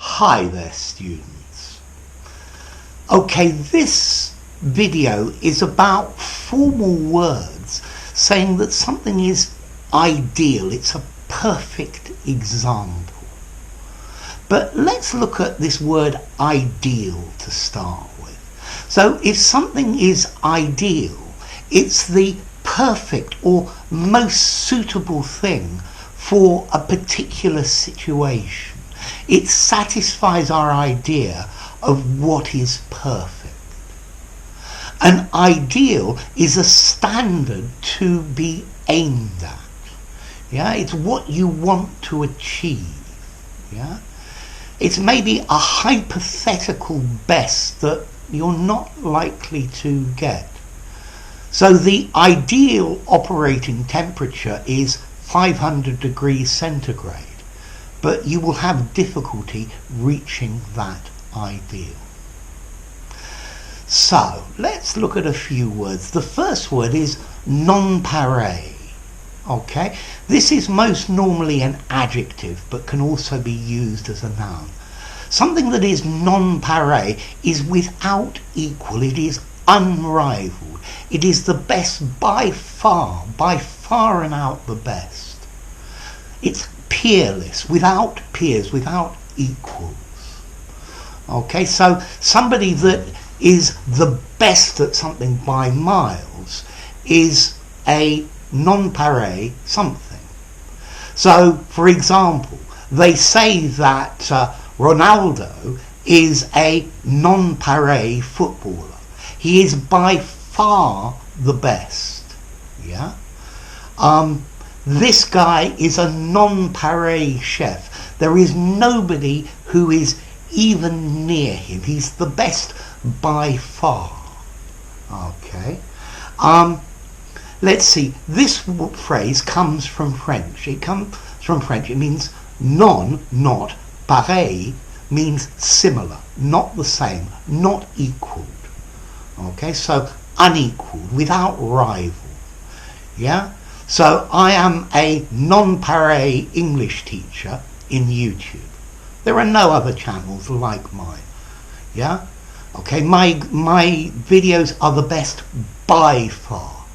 Hi there, students. Okay, this video is about formal words saying that something is ideal, it's a perfect example. But let's look at this word ideal to start with. So if something is ideal, it's the perfect or most suitable thing for a particular situation. It satisfies our idea of what is perfect. An ideal is a standard to be aimed at. Yeah, it's what you want to achieve. Yeah, it's maybe a hypothetical best that you're not likely to get. So the ideal operating temperature is 500 degrees centigrade. But you will have difficulty reaching that ideal. So let's look at a few words. The first word is nonpareil. Okay, this is most normally an adjective but can also be used as a noun. Something that is nonpareil is without equal. It is unrivaled. It is the best by far and out the best. It's peerless, without peers, without equals. Okay, so somebody that is the best at something by miles is a nonpareil something. So, for example, they say that Ronaldo is a nonpareil footballer. He is by far the best. Yeah. This guy is a nonpareil chef. There is nobody who is even near him. He's the best by far. Okay. Let's see. This phrase comes from French. It comes from French. It means non, not. Pareil means similar, not the same, not equalled. Okay, so unequalled, without rival. Yeah? So I am a nonpareil English teacher in YouTube. There are no other channels like mine. Yeah? Okay, my videos are the best by far.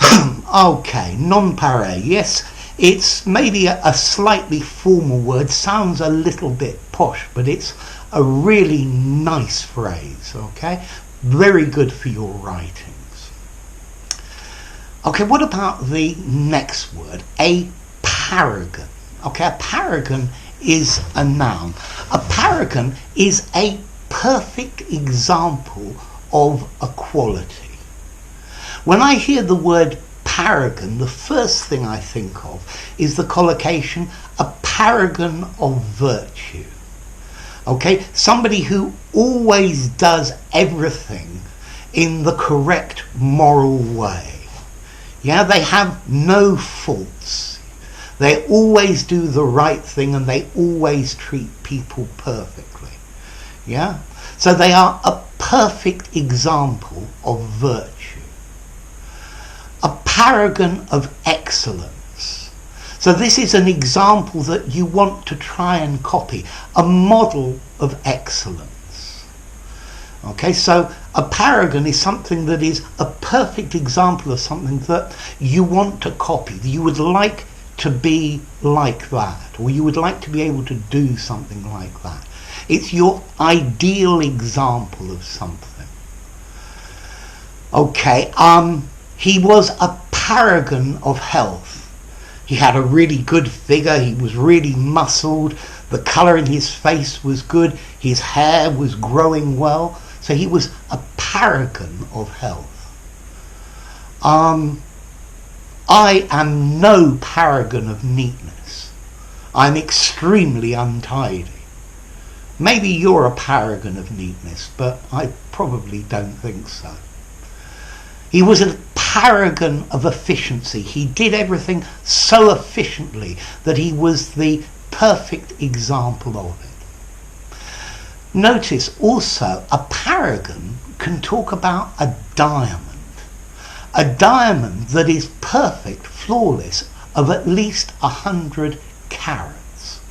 Okay, nonpareil. Yes, it's maybe a slightly formal word, sounds a little bit posh, but it's a really nice phrase, okay? Very good for your writing. Okay, what about the next word? A paragon. Okay, a paragon is a noun. A paragon is a perfect example of a quality. When I hear the word paragon, the first thing I think of is the collocation, a paragon of virtue. Okay, somebody who always does everything in the correct moral way. Yeah, they have no faults. They always do the right thing and they always treat people perfectly. Yeah? So they are a perfect example of virtue. A paragon of excellence. So this is an example that you want to try and copy. A model of excellence. Okay, so a paragon is something that is a perfect example of something that you want to copy. You would like to be like that, or you would like to be able to do something like that. It's your ideal example of something. Okay, he was a paragon of health. He had a really good figure, he was really muscled, the colour in his face was good, his hair was growing well. So he was a paragon of health. I am no paragon of neatness. I'm extremely untidy. Maybe you're a paragon of neatness, but I probably don't think so. He was a paragon of efficiency. He did everything so efficiently that he was the perfect example of it. Notice also a paragon can talk about a diamond. A diamond that is perfect, flawless, of at least 100 carats.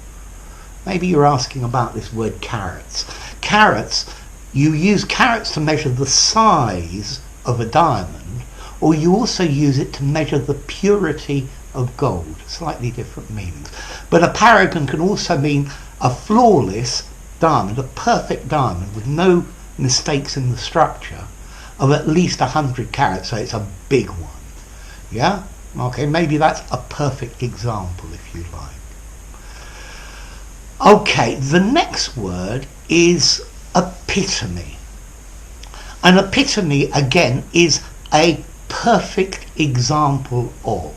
Maybe you're asking about this word carats. Carats, you use carats to measure the size of a diamond, or you also use it to measure the purity of gold. Slightly different meanings. But a paragon can also mean a flawless diamond, a perfect diamond with no mistakes in the structure, of at least 100 carats, so it's a big one. Yeah? Okay, maybe that's a perfect example, if you like. Okay, the next word is epitome. An epitome, again, is a perfect example of.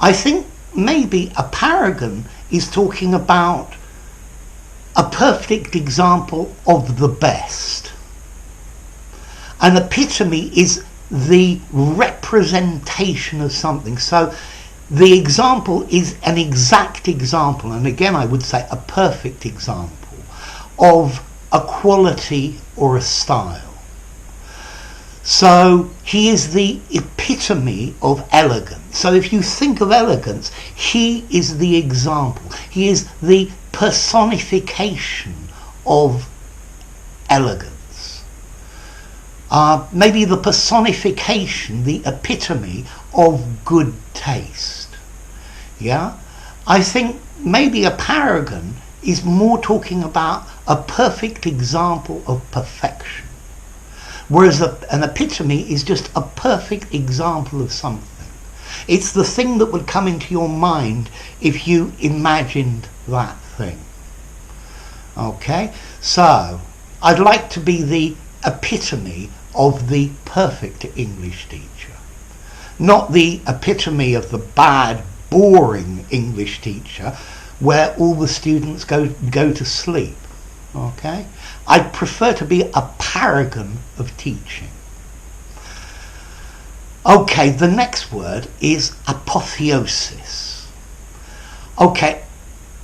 I think maybe a paragon is talking about a perfect example of the best. An epitome is the representation of something. So the example is an exact example, and again I would say a perfect example of a quality or a style. So he is the epitome of elegance. So if you think of elegance, he is the example. He is the personification of elegance. Maybe the personification, the epitome of good taste. Yeah? I think maybe a paragon is more talking about a perfect example of perfection, whereas an epitome is just a perfect example of something. It's the thing that would come into your mind if you imagined that thing. Okay? So, I'd like to be the epitome of the perfect English teacher, not the epitome of the bad, boring English teacher where all the students go to sleep. Okay? I'd prefer to be a paragon of teaching. Okay, the next word is apotheosis. Okay,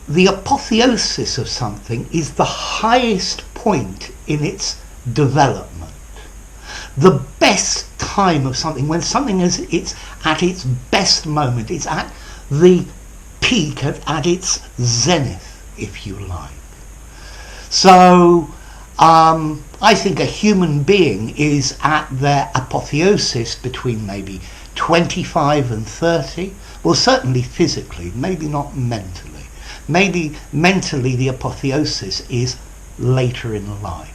the apotheosis of something is the highest point in its development. The best time of something, when something it's at its best moment, it's at the peak, at its zenith, if you like. So, I think a human being is at their apotheosis between maybe 25 and 30. Well, certainly physically, maybe not mentally. Maybe mentally the apotheosis is later in life.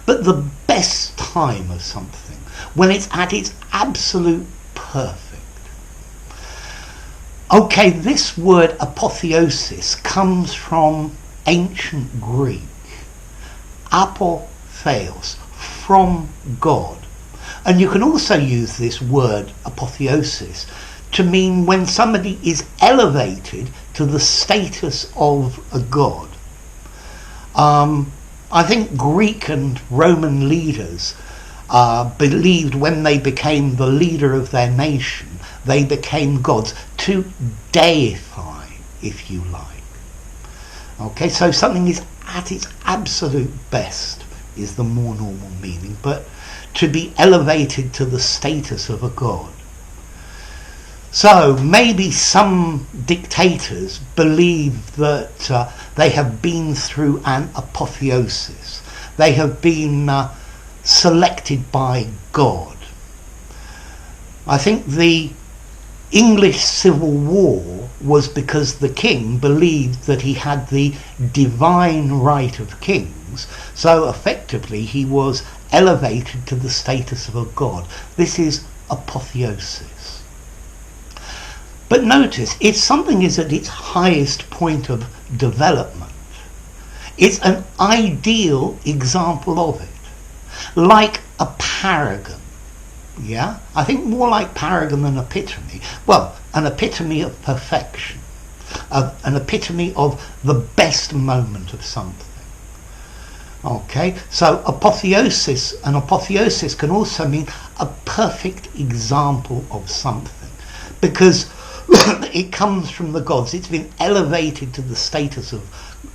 But the best time of something, when it's at its absolute perfect. Okay, this word apotheosis comes from ancient Greek. Apotheos, from God. And you can also use this word apotheosis to mean when somebody is elevated to the status of a god. I think Greek and Roman leaders believed when they became the leader of their nation, they became gods, to deify, if you like. Okay, so something is at its absolute best is the more normal meaning, but to be elevated to the status of a god. So maybe some dictators believe that they have been through an apotheosis. They have been selected by God. I think the English Civil War was because the king believed that he had the divine right of kings, so effectively he was elevated to the status of a god. This is apotheosis. But notice, if something is at its highest point of development, it's an ideal example of it. Like a paragon. Yeah? I think more like paragon than epitome. Well, an epitome of perfection. An epitome of the best moment of something. Okay? So apotheosis, an apotheosis can also mean a perfect example of something. Because it comes from the gods. It's been elevated to the status of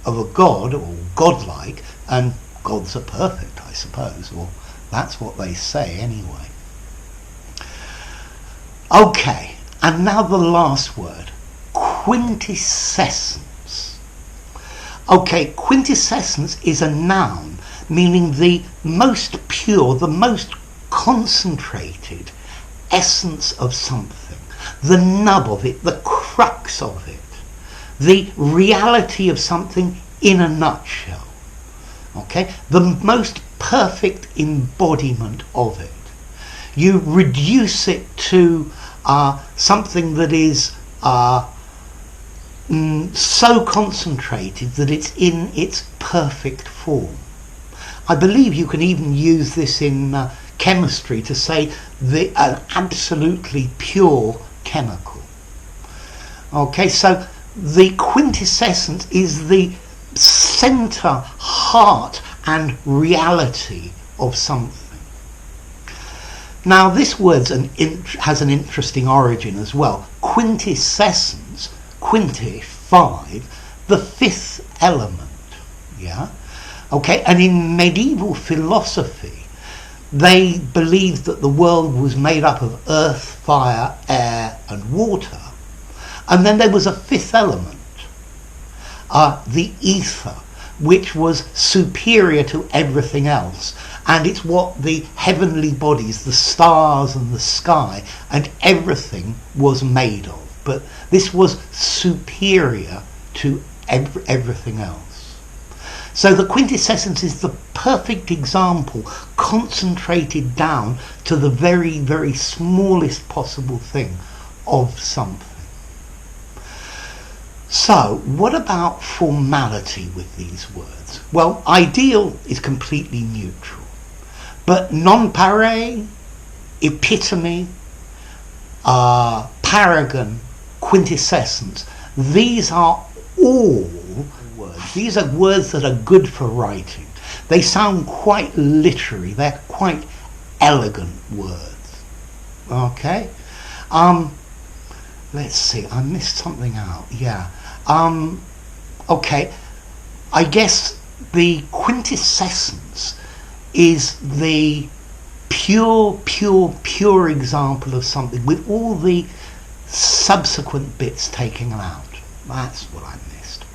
a god, or godlike, and gods are perfect, I suppose, or that's what they say anyway. Okay, and now the last word, quintessence. Okay, quintessence is a noun meaning the most pure, the most concentrated essence of something, the nub of it, the crux of it, the reality of something in a nutshell. Okay, the most perfect embodiment of it. You reduce it to something that is so concentrated that it's in its perfect form. I believe you can even use this in chemistry to say an absolutely pure chemical. Okay, so the quintessence is the center, heart and reality of something. Now this word has an interesting origin as well. Quintessence, quinte, 5, the fifth element. Yeah? Okay, and in medieval philosophy, they believed that the world was made up of earth, fire, air and water. And then there was a fifth element, the ether, which was superior to everything else. And it's what the heavenly bodies, the stars and the sky and everything was made of. But this was superior to everything else. So the quintessence is the perfect example, concentrated down to the very, very smallest possible thing of something. So, what about formality with these words? Well, ideal is completely neutral. But nonpareil, epitome, paragon, quintessence, these are all words. These are words that are good for writing. They sound quite literary. They're quite elegant words. Okay? Let's see, I missed something out. Yeah. Okay. I guess the quintessence is the pure example of something with all the subsequent bits taken out. That's what I missed.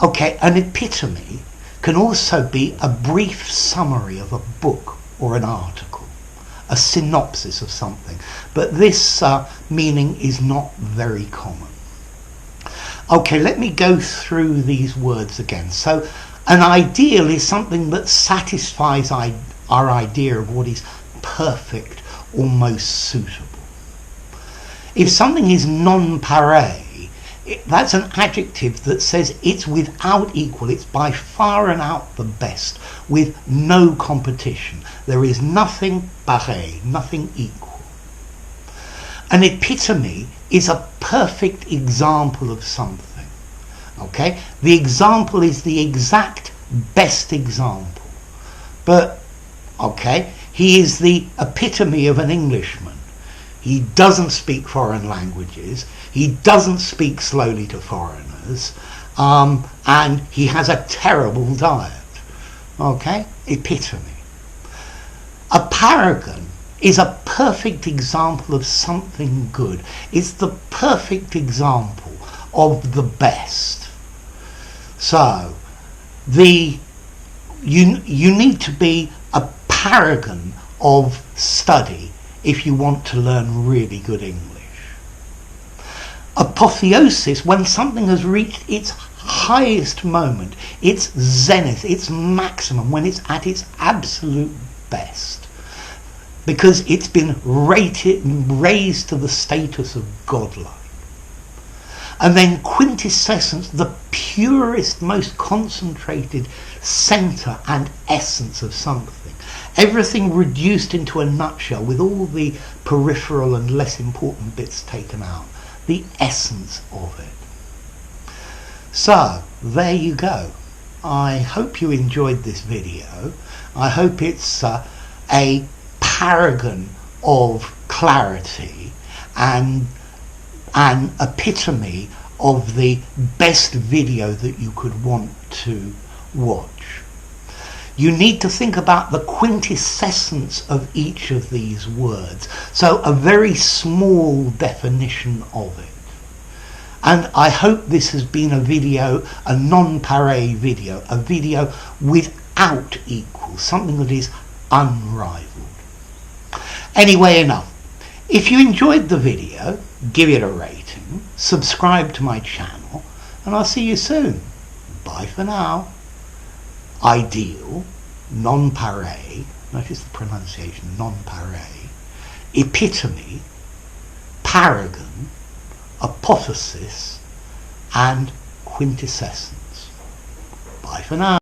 Okay, an epitome can also be a brief summary of a book or an article, a synopsis of something, but this meaning is not very common. Okay, let me go through these words again. So an ideal is something that satisfies our idea of what is perfect or most suitable. If something is nonpareil, that's an adjective that says it's without equal, it's by far and out the best, with no competition. There is nothing pareil, nothing equal. An epitome is a perfect example of something. Okay? The example is the exact best example. But, okay, he is the epitome of an Englishman. He doesn't speak foreign languages. He doesn't speak slowly to foreigners. And he has a terrible diet. Okay? Epitome. A paragon is a perfect example of something good. It's the perfect example of the best. So, you need to be a paragon of study if you want to learn really good English. Apotheosis, when something has reached its highest moment, its zenith, its maximum, when it's at its absolute best, because it's been raised to the status of godlike. And then quintessence, the purest, most concentrated centre and essence of something. Everything reduced into a nutshell with all the peripheral and less important bits taken out. The essence of it. So, there you go. I hope you enjoyed this video. I hope it's a paragon of clarity and an epitome of the best video that you could want to watch. You need to think about the quintessence of each of these words. So a very small definition of it. And I hope this has been a video, a non-pareil video, a video without equal, something that is unrivaled. Anyway, enough. If you enjoyed the video, give it a rating, subscribe to my channel, and I'll see you soon. Bye for now. Ideal, Nonpareil, notice the pronunciation, Nonpareil, Epitome, Paragon, Apotheosis, and Quintessence. Bye for now.